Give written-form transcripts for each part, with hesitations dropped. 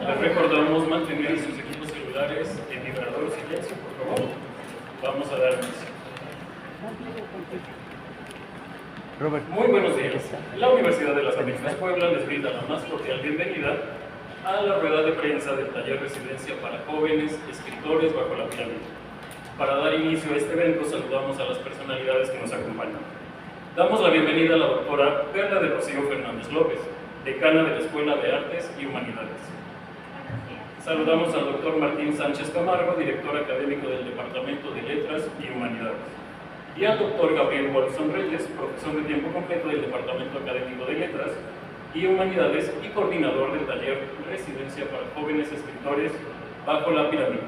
Les recordamos mantener sus equipos celulares en vibrador silencio, por favor. Vamos a dar inicio. Muy buenos días. La Universidad de las Américas Puebla les brinda la más cordial bienvenida a la rueda de prensa del taller Residencia para Jóvenes Escritores bajo la Pirámide. Para dar inicio a este evento, saludamos a las personalidades que nos acompañan. Damos la bienvenida a la doctora Perla de Rocío Fernández López, decana de la Escuela de Artes y Humanidades. Saludamos al doctor Martín Sánchez Camargo, director académico del Departamento de Letras y Humanidades. Y al doctor Gabriel Wolfson Reyes, profesor de tiempo completo del Departamento Académico de Letras y Humanidades y coordinador del taller Residencia para Jóvenes Escritores bajo la Pirámide.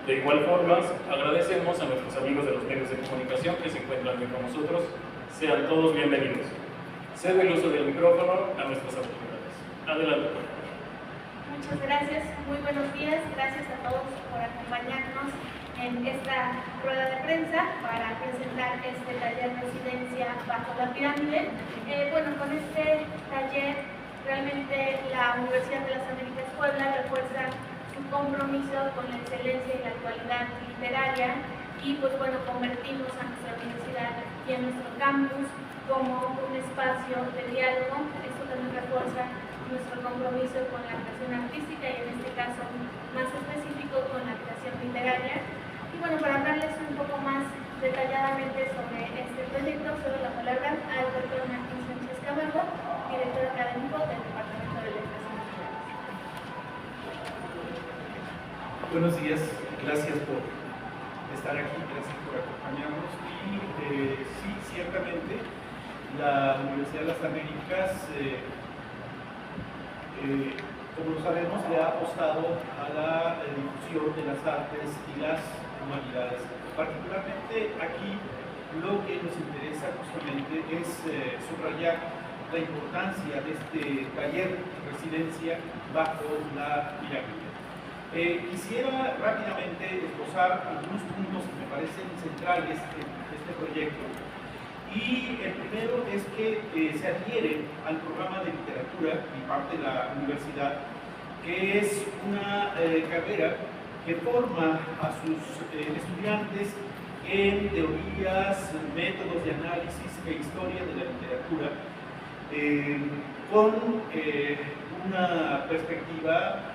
De igual forma, agradecemos a nuestros amigos de los medios de comunicación que se encuentran hoy con nosotros. Sean todos bienvenidos. Cedo el uso del micrófono a nuestras autoridades. Adelante, por favor. Muchas gracias, muy buenos días. Gracias a todos por acompañarnos en esta rueda de prensa para presentar este taller Residencia bajo la Pirámide. Bueno, con este taller realmente la Universidad de las Américas Puebla refuerza su compromiso con la excelencia y la actualidad literaria y pues bueno, convertimos a nuestra universidad y a nuestro campus como un espacio de diálogo. Esto también refuerza nuestro compromiso con la creación artística y en este caso más específico con la creación literaria. Y bueno, para hablarles un poco más detalladamente sobre este proyecto, cedo la palabra al doctor Martín Sánchez Camargo, director académico del Departamento de Letras y Humanidades. Buenos días, gracias por estar aquí, gracias por acompañarnos. Y sí, ciertamente, la Universidad de las Américas, como lo sabemos, le ha apostado a la difusión de las artes y las humanidades. Particularmente aquí lo que nos interesa justamente es subrayar la importancia de este taller de residencia bajo la Pirámide. Quisiera rápidamente esbozar algunos puntos que me parecen centrales en este proyecto. Y el primero es que se adhiere al programa de literatura y parte de la universidad, que es una carrera que forma a sus estudiantes en teorías, métodos de análisis e historia de la literatura, con una perspectiva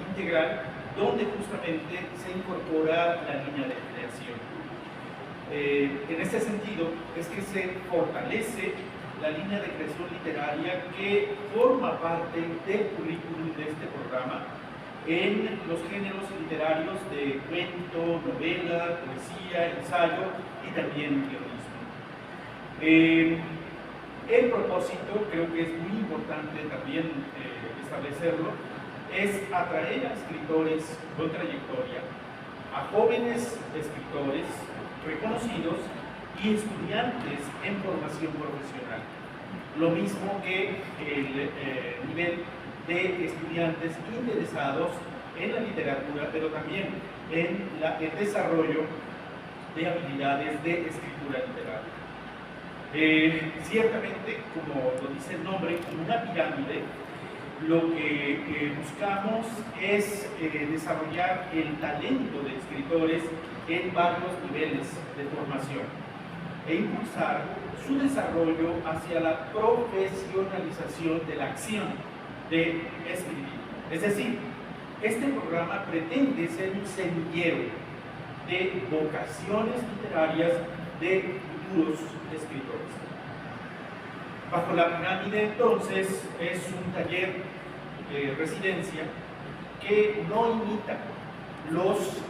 integral donde justamente se incorpora la línea de creación. En este sentido es que se fortalece la línea de creación literaria que forma parte del currículum de este programa en los géneros literarios de cuento, novela, poesía, ensayo y también guionismo. El propósito, creo que es muy importante también establecerlo, es atraer a escritores con trayectoria, a jóvenes escritores reconocidos y estudiantes en formación profesional. Lo mismo que el nivel de estudiantes interesados en la literatura, pero también en el desarrollo de habilidades de escritura literaria. Ciertamente, como lo dice el nombre, como una pirámide, lo que buscamos es desarrollar el talento de escritores en varios niveles de formación e impulsar su desarrollo hacia la profesionalización de la acción de escribir. Es decir, este programa pretende ser un semillero de vocaciones literarias de futuros escritores. Bajo la Pirámide, entonces, es un taller de residencia que no imita los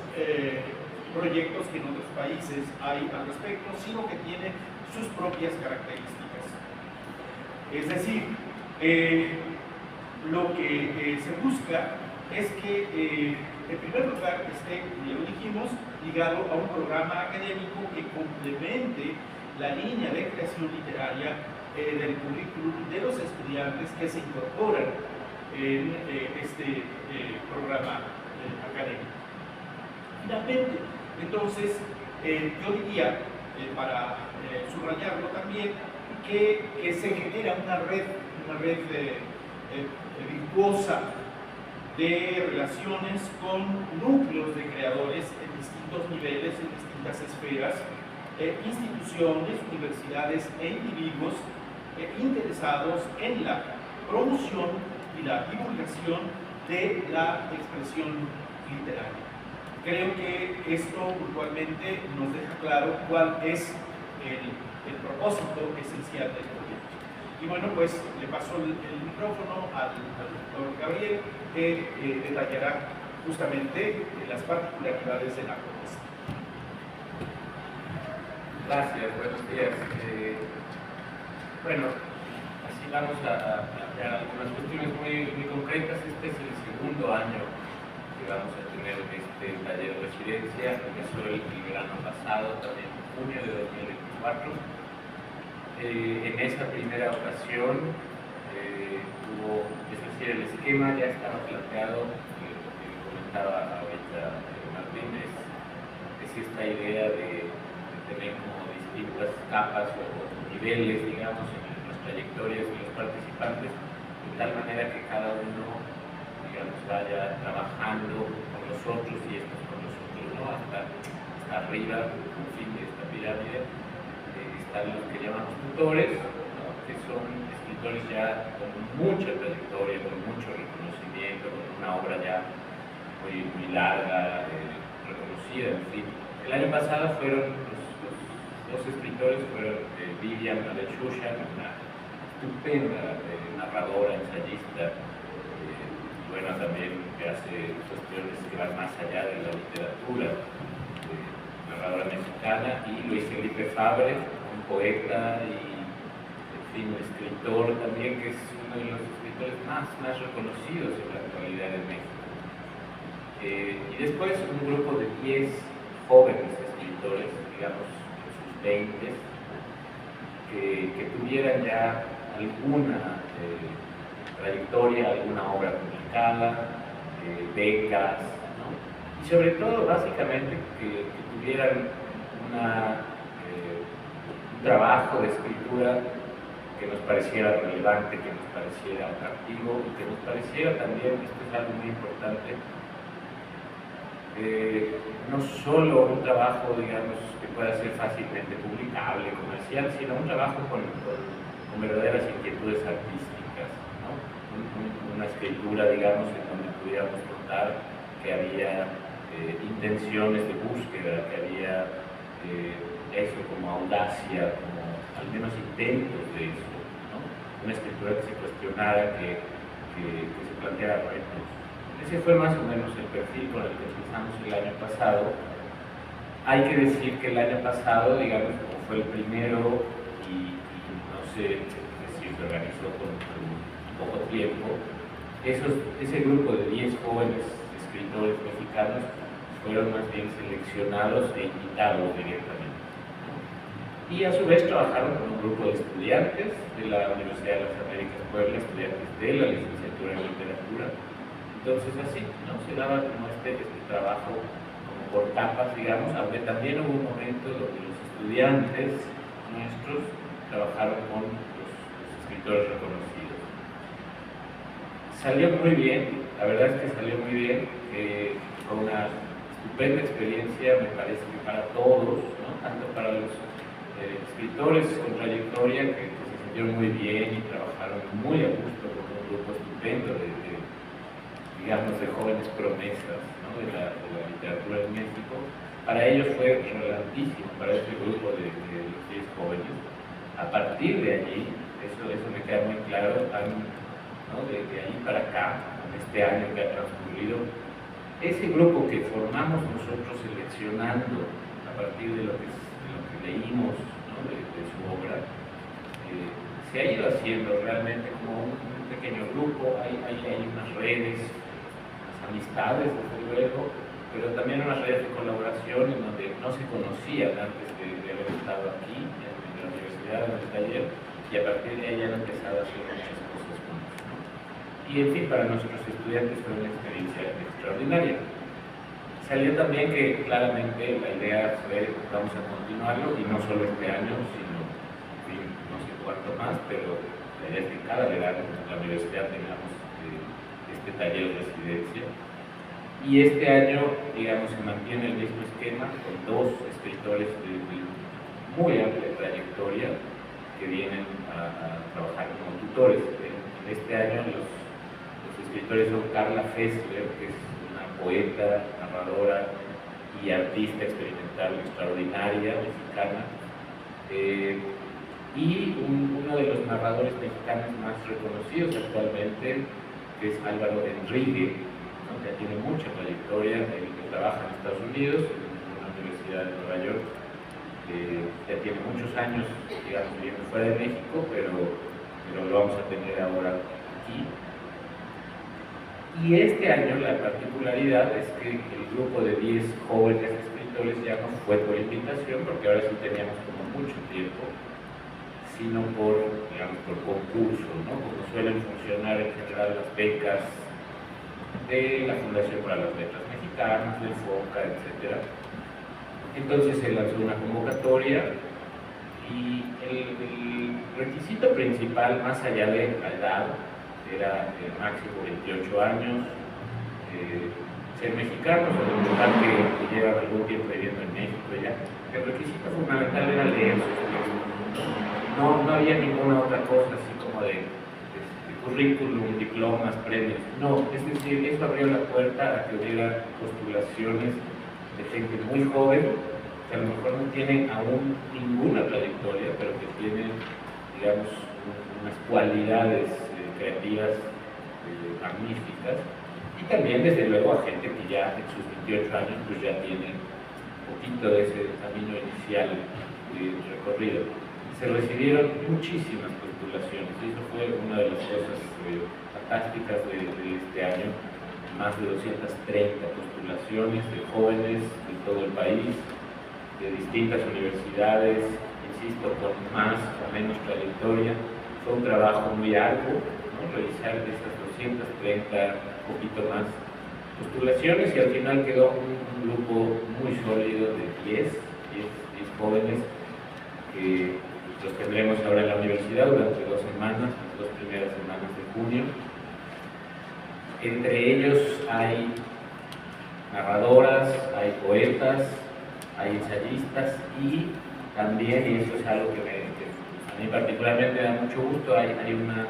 proyectos que en otros países hay al respecto, sino que tiene sus propias características. Es decir, lo que se busca es que, en primer lugar, esté, ya lo dijimos, ligado a un programa académico que complemente la línea de creación literaria del currículum de los estudiantes que se incorporan en este programa académico. Finalmente, entonces, yo diría, para subrayarlo también, que se genera una red virtuosa de relaciones con núcleos de creadores en distintos niveles, en distintas esferas, instituciones, universidades e individuos interesados en la promoción y la divulgación de la expresión literaria. Creo que esto puntualmente nos deja claro cuál es el propósito esencial del proyecto. Y bueno, pues le paso el micrófono al doctor Gabriel, que detallará justamente las particularidades de la propuesta. Gracias, buenos días. Bueno, así vamos a plantear algunas cuestiones muy concretas. Este es el segundo año que vamos a tener este taller de residencia. Empezó el verano pasado, también en junio de 2024. En esa primera ocasión es decir, el esquema ya estaba planteado, lo que comentaba ahorita Martín, es esta idea de tener como distintas capas o niveles, digamos, en las trayectorias de los participantes, de tal manera que cada uno, digamos, vaya trabajando con los otros y estos con los otros, ¿no? Hasta arriba, en fin, de esta pirámide, están los que llamamos tutores, ¿no? Que son escritores ya con mucha trayectoria, con mucho reconocimiento, con una obra ya muy larga, reconocida, en fin. El año pasado fueron los escritores, fueron Vivian Malechushan, una estupenda narradora, ensayista, bueno, también que hace cuestiones que van más allá de la literatura, narradora mexicana, y Luis Felipe Fabre, un poeta y, en fin, un escritor también, que es uno de los escritores más reconocidos en la actualidad de México. Y después un grupo de 10 jóvenes escritores, digamos, en sus 20, que tuvieran ya alguna trayectoria, alguna obra publicada, becas, ¿no? Y sobre todo, básicamente, que tuvieran un trabajo de escritura que nos pareciera relevante, que nos pareciera atractivo y que nos pareciera también, esto es algo muy importante, no solo un trabajo, digamos, que pueda ser fácilmente publicable, comercial, sino un trabajo con verdaderas inquietudes artísticas, ¿no? Una escritura, digamos, en donde pudiéramos notar que había intenciones de búsqueda, que había eso como audacia, como al menos intentos de eso, ¿no? Una escritura que se cuestionara, que se planteara retos. Ese fue más o menos el perfil con el que empezamos el año pasado. Hay que decir que el año pasado, digamos, como fue el primero y no sé, si se organizó con poco tiempo, ese grupo de 10 jóvenes escritores mexicanos fueron más bien seleccionados e invitados directamente. Y a su vez trabajaron con un grupo de estudiantes de la Universidad de las Américas Puebla, estudiantes de la licenciatura en literatura. Entonces así, ¿no? Se daba como este trabajo como por capas, digamos, aunque también hubo un momento donde los estudiantes nuestros trabajaron con los escritores reconocidos. Salió muy bien, la verdad es que salió muy bien, fue una estupenda experiencia, me parece que para todos, ¿no? Tanto para los escritores con trayectoria que se sintieron muy bien y trabajaron muy a gusto con un grupo estupendo digamos, de jóvenes promesas, ¿no? de la literatura en México. Para ellos fue relevantísimo, para este grupo de los 10 jóvenes. A partir de allí, eso me queda muy claro, ¿no? de ahí para acá, en este año que ha transcurrido, ese grupo que formamos nosotros seleccionando a partir de lo que leímos, ¿no? de su obra, se ha ido haciendo realmente como un pequeño grupo. Hay unas redes, amistades, desde luego, pero también unas redes de colaboración en donde no se conocían antes de haber estado aquí, en la universidad, en el taller, y a partir de ahí han empezado a hacer muchas cosas juntos, ¿no? Y en fin, para nuestros estudiantes fue una experiencia extraordinaria. Salió también que claramente la idea fue, vamos a continuarlo, y no solo este año, sino, en fin, no sé más, pero la idea es que cada verano en la universidad tengamos este taller de residencia. Y este año, digamos, se mantiene el mismo esquema con 2 escritores de muy amplia trayectoria que vienen a trabajar como tutores. En este año los escritores son Carla Fessler, que es una poeta, narradora y artista experimental extraordinaria, mexicana, y uno de los narradores mexicanos más reconocidos actualmente, que es Álvaro Enrique, ¿no? Que tiene mucha trayectoria, que trabaja en Estados Unidos, en una universidad de Nueva York, ya tiene muchos años, digamos, viviendo fuera de México, pero lo vamos a tener ahora aquí. Y este año la particularidad es que el grupo de 10 jóvenes escritores ya no fue por invitación, porque ahora sí teníamos como mucho tiempo, sino por, digamos, por concurso, ¿no? Como suelen funcionar en general las becas de la Fundación para las Letras Mexicanas, del FONCA, etc. Entonces se lanzó una convocatoria y el requisito principal, más allá de la edad, era máximo 28 años, ser mexicanos o demostrar que llevan algún tiempo viviendo en México ya. El requisito fundamental era leer sus textos. No había ninguna otra cosa así como de currículum, diplomas, premios. No, es decir, eso abrió la puerta a que hubiera postulaciones de gente muy joven, que a lo mejor no tienen aún ninguna trayectoria, pero que tienen, digamos, unas cualidades creativas magníficas, y también desde luego a gente que ya en sus 28 años pues ya tiene un poquito de ese camino inicial recorrido. Se recibieron muchísimas postulaciones y eso fue una de las cosas fantásticas de este año, más de 230 postulaciones de jóvenes de todo el país, de distintas universidades, insisto, con más o menos trayectoria. Fue un trabajo muy arduo, revisar de esas 230, un poquito más postulaciones, y al final quedó un grupo muy sólido de 10 jóvenes que los tendremos ahora en la universidad durante 2 semanas, las 2 primeras semanas de junio. Entre ellos hay narradoras, hay poetas, hay ensayistas y también, y eso es algo que a mí particularmente me da mucho gusto, hay una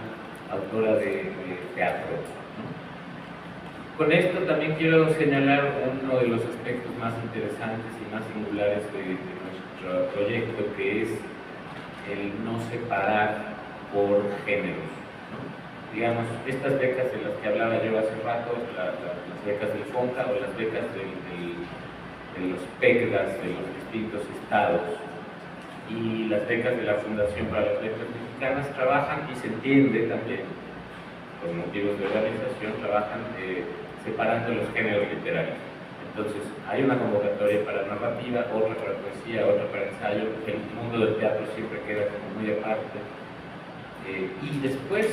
autora de teatro, ¿no? Con esto también quiero señalar uno de los aspectos más interesantes y más singulares de nuestro proyecto, que es el no separar por géneros, ¿no? Digamos, estas becas de las que hablaba yo hace rato, las becas del FONCA o las becas de los PECDAS de los distintos estados, y las becas de la Fundación para las Letras Mexicanas trabajan, y se entiende también, por motivos de organización, trabajan separando los géneros literarios. Entonces, hay una convocatoria para narrativa, otra para poesía, otra para ensayo. El mundo del teatro siempre queda como muy aparte. Y después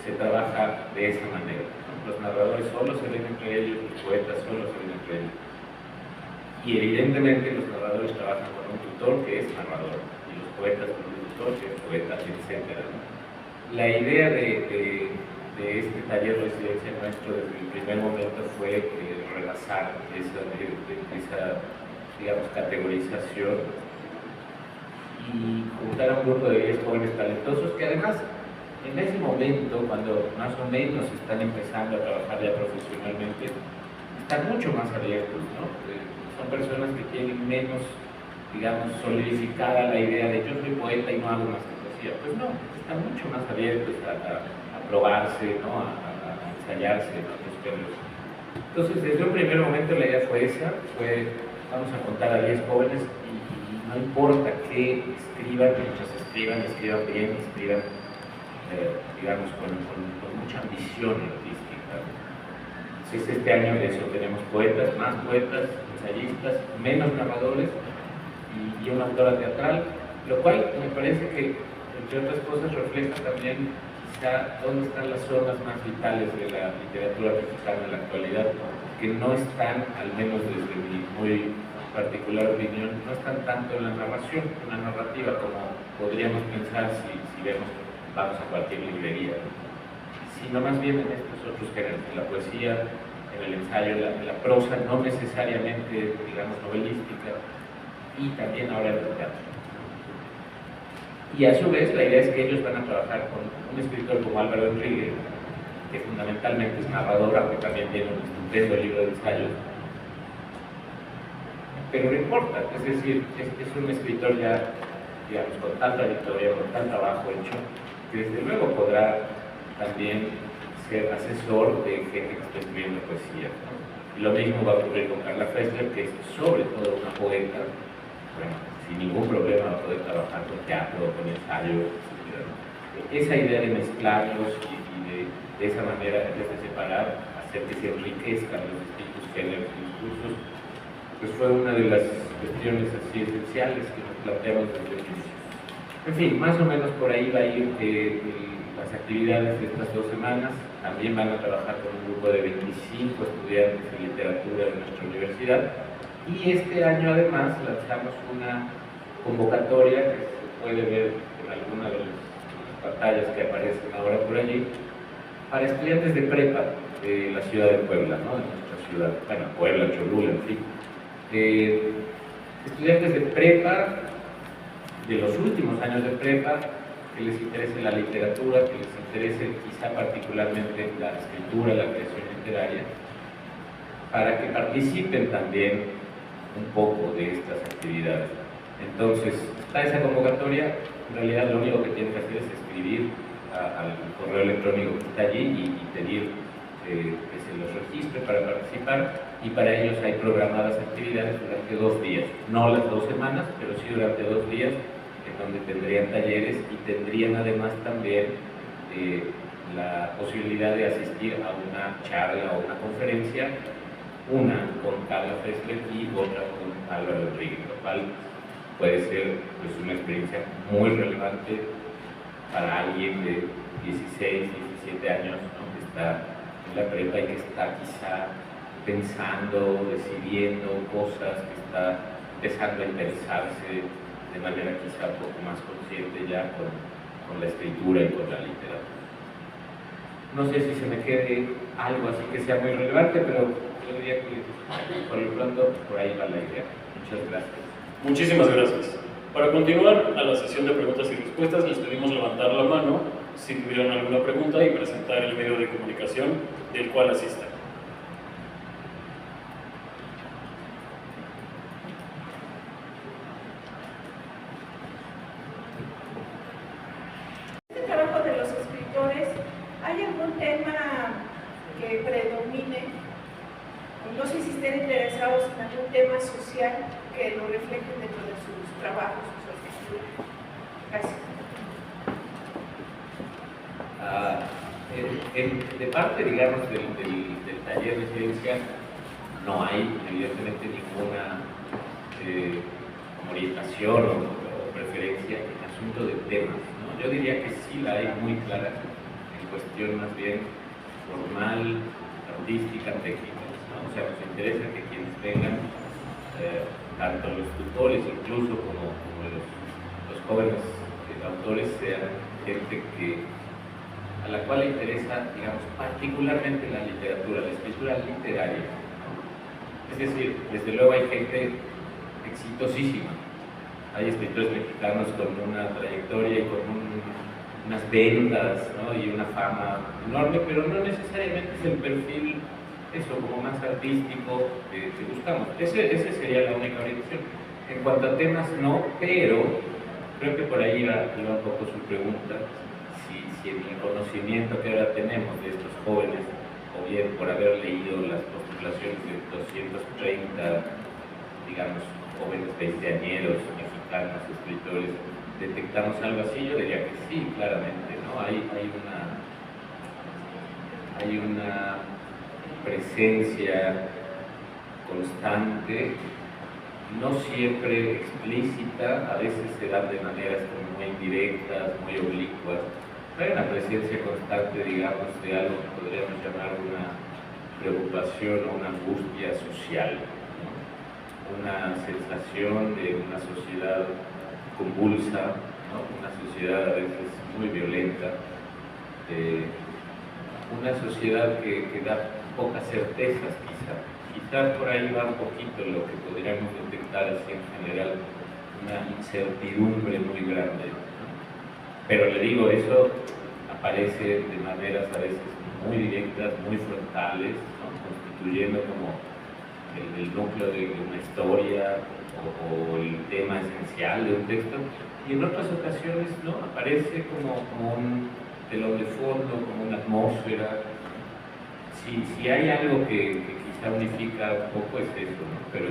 se trabaja de esa manera, ¿no? Los narradores solo se ven entre ellos, los poetas solo se ven entre ellos. Y evidentemente los narradores trabajan con un tutor que es narrador, y los poetas con un tutor que es poeta, etc., ¿no? La idea de este taller de residencia nuestro desde el primer momento fue rebasar esa, digamos, categorización y juntar a un grupo de 10 jóvenes talentosos que además en ese momento, cuando más o menos están empezando a trabajar ya profesionalmente, están mucho más abiertos, ¿no? Son personas que tienen menos, digamos, solidificada la idea de yo soy poeta y no hago más que poesía. Pues no, están mucho más abiertos a probarse, ¿no? a ensayarse en otros géneros. Entonces, desde un primer momento la idea fue esa, vamos a contar a 10 jóvenes y no importa qué escriban, mientras escriban bien, escriban, digamos, con mucha ambición artística. Entonces, este año de eso tenemos poetas, más poetas, ensayistas, menos narradores y una autora teatral, lo cual me parece que, entre otras cosas, refleja también dónde están las zonas más vitales de la literatura mexicana en la actualidad, que no están, al menos desde mi muy particular opinión, no están tanto en la narración, en la narrativa, como podríamos pensar si vemos vamos a cualquier librería, sino más bien en estos otros géneros, en la poesía, en el ensayo, en la prosa, no necesariamente, digamos, novelística, y también ahora en el teatro. Y a su vez, la idea es que ellos van a trabajar con un escritor como Álvaro Enríquez, que fundamentalmente es narrador, aunque también tiene un estupendo libro de ensayos. Pero no importa, es decir, es un escritor ya, digamos, con tal trayectoria, con tal trabajo hecho, que desde luego podrá también ser asesor de gente que está escribiendo poesía, ¿no? Y lo mismo va a ocurrir con Carla Fessler, que es sobre todo una poeta, bueno, sin ningún problema va a poder trabajar con teatro, con ensayo, etc. Esa idea de mezclarlos y de esa manera, en vez de separar, hacer que se enriquezcan los distintos géneros y discursos, pues fue una de las cuestiones así esenciales que nos planteamos desde el inicio. En fin, más o menos por ahí va a ir las actividades de estas 2 semanas. También van a trabajar con un grupo de 25 estudiantes de literatura de nuestra universidad. Y este año además lanzamos una convocatoria que se puede ver en alguna de las pantallas que aparecen ahora por allí, para estudiantes de prepa de la ciudad de Puebla, ¿no? De nuestra ciudad, bueno, Puebla, Cholula, en fin. Estudiantes de prepa, de los últimos años de prepa, que les interese la literatura, que les interese quizá particularmente la escritura, la creación literaria, para que participen también un poco de estas actividades. Entonces, está esa convocatoria, en realidad lo único que tienen que hacer es escribir al correo electrónico que está allí y pedir que se los registre para participar, y para ellos hay programadas actividades durante 2 días, no las 2 semanas, pero sí durante 2 días, en donde tendrían talleres y tendrían además también la posibilidad de asistir a una charla o una conferencia, una con Carla Fessler y otra con Álvaro Enríquez, lo cual puede ser pues, una experiencia muy relevante para alguien de 16, 17 años, ¿no? Que está en la prepa y que está quizá pensando, decidiendo cosas, que está empezando a interesarse de manera quizá un poco más consciente ya con la escritura y con la literatura. No sé si se me quede algo así que sea muy relevante, pero yo diría que por lo pronto por ahí va la idea. Muchas gracias. Muchísimas gracias. Para continuar a la sesión de preguntas y respuestas, les pedimos levantar la mano si tuvieran alguna pregunta y presentar el medio de comunicación del cual asistan. Este trabajo de los escritores, ¿hay algún tema que predomine? No sé si estén interesados en algún tema social que lo reflejen dentro de sus trabajos, sus escrituras. Gracias. De parte, digamos, del taller de ciencia, no hay evidentemente ninguna orientación o preferencia en asunto de temas, ¿no? Yo diría que sí la hay muy clara en cuestión más bien formal, artística, técnica, ¿no? O sea, nos interesa que quienes vengan, tanto los tutores incluso como los jóvenes autores, sean gente a la cual le interesa, digamos, particularmente la literatura, la escritura literaria, ¿no? Es decir, desde luego hay gente exitosísima, hay escritores mexicanos con una trayectoria y con unas ventas, ¿no? Y una fama enorme, pero no necesariamente es el perfil, eso, como más artístico que buscamos. Ese sería la única orientación. En cuanto a temas, no, pero creo que por ahí va un poco su pregunta. Si el conocimiento que ahora tenemos de estos jóvenes, o bien por haber leído las postulaciones de 230, digamos, jóvenes veinteañeros mexicanos, escritores, detectamos algo así, yo diría que sí, claramente, ¿no? Hay una presencia constante, no siempre explícita, a veces se dan de maneras como muy indirectas, muy oblicuas. Hay una presencia constante, digamos, de algo que podríamos llamar una preocupación o una angustia social, ¿no? Una sensación de una sociedad convulsa, ¿no? Una sociedad a veces muy violenta, una sociedad que da pocas certezas quizás por ahí va un poquito lo que podríamos detectar así en general, una incertidumbre muy grande, ¿no? Pero le digo, eso aparece de maneras a veces muy directas, muy frontales, ¿no? Constituyendo como el núcleo de una historia o el tema esencial de un texto, y en otras ocasiones ¿no? Aparece como un telón de fondo, como una atmósfera. Si hay algo que quizá unifica un poco es eso, ¿no? Pero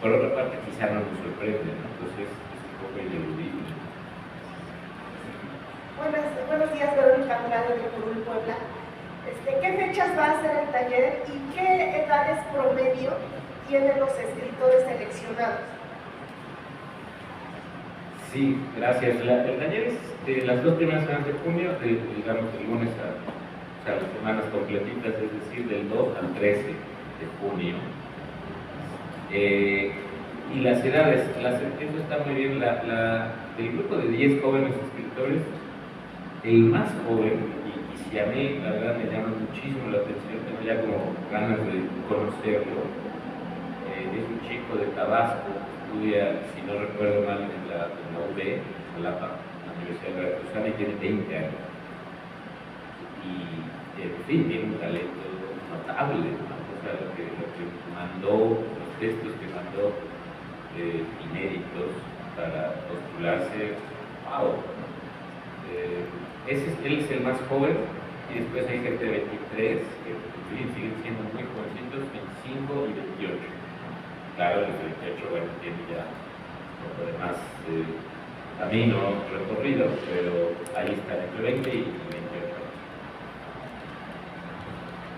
por otra parte quizá no nos sorprende, ¿no? Entonces es un poco ineludible. Buenos días, Verónica Andrade de Curul, Puebla. ¿Qué fechas va a ser el taller y qué edades promedio tienen los escritores seleccionados? Sí, gracias. El taller es las 2 primeras semanas de junio, digamos del lunes o sea, las semanas completitas, es decir, del 2 al 13 de junio. Y las edades, eso está muy bien, del grupo de 10 jóvenes escritores, el más joven, y si a mí la verdad me llama muchísimo la atención, tengo ya como ganas de conocerlo, es un chico de Tabasco, estudia, si no recuerdo mal, en la UB, la Universidad Veracruzana, y tiene 20 años. Y en fin, tiene un talento notable, ¿no? O sea, lo que mandó, los textos que mandó inéditos para postularse, wow. Él es el más joven, y después hay gente de 23, que siguen siendo muy jovencitos, 25 y 28. Claro, los 28, bueno, tienen ya un poco de más camino recorrido, pero ahí están entre 20 y 28.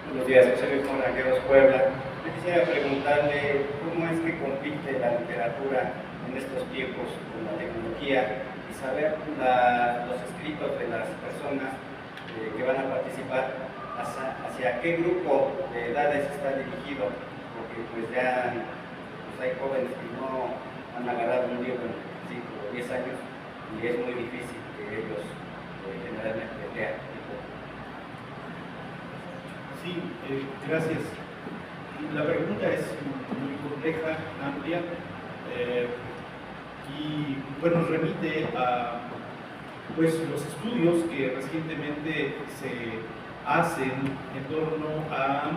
Buenos días, José Luis Monagueros, Puebla. Yo quisiera preguntarle cómo es que compite la literatura en estos tiempos con la tecnología y saber los escritos de las personas que van a participar, hacia qué grupo de edades está dirigido, porque pues ya hay jóvenes que no han agarrado un libro en 5 o 10 años y es muy difícil que ellos generalmente lean. Sí, gracias. La pregunta es muy compleja, amplia, y bueno, remite a pues, los estudios que recientemente se hacen en torno a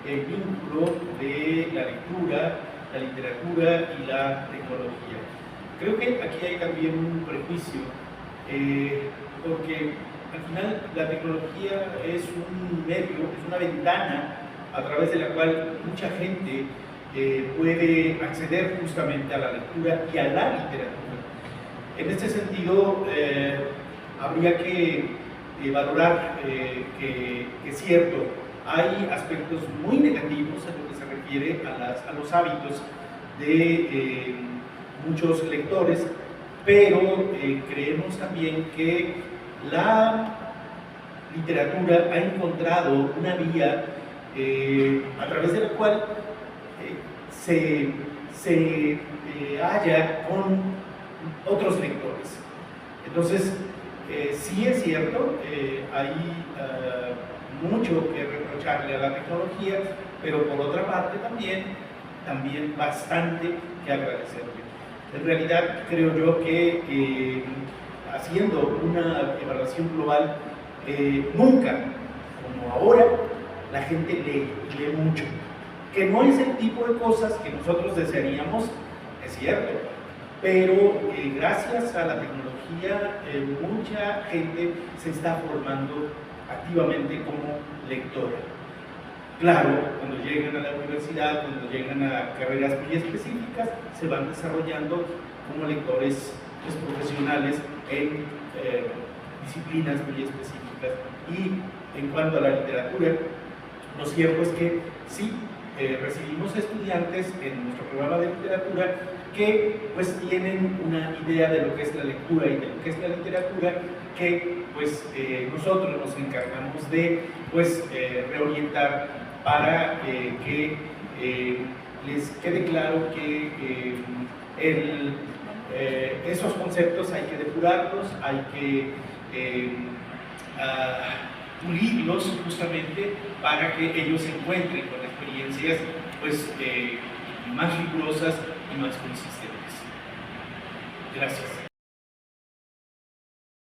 el vínculo de la lectura, la literatura y la tecnología. Creo que aquí hay también un prejuicio, porque al final la tecnología es un medio, es una ventana a través de la cual mucha gente puede acceder justamente a la lectura y a la literatura. En este sentido, habría que valorar que es cierto, hay aspectos muy negativos en lo que se refiere a los hábitos de muchos lectores, pero creemos también que la literatura ha encontrado una vía a través de la cual se halla con otros lectores. Entonces, sí es cierto, hay mucho que reprocharle a la tecnología, pero por otra parte también bastante que agradecerle. En realidad creo yo que haciendo una evaluación global, nunca como ahora la gente lee mucho, que no es el tipo de cosas que nosotros desearíamos, es cierto, pero gracias a la tecnología mucha gente se está formando activamente como lectora. Claro, cuando llegan a la universidad, cuando llegan a carreras muy específicas, se van desarrollando como lectores profesionales en disciplinas muy específicas. Y en cuanto a la literatura, lo cierto es que sí, recibimos estudiantes en nuestro programa de literatura que pues tienen una idea de lo que es la lectura y de lo que es la literatura, que pues nosotros nos encargamos de pues reorientar para que les quede claro que el esos conceptos hay que depurarlos, hay que pulirlos justamente para que ellos se encuentren con experiencias pues, más rigurosas y más consistentes. Gracias.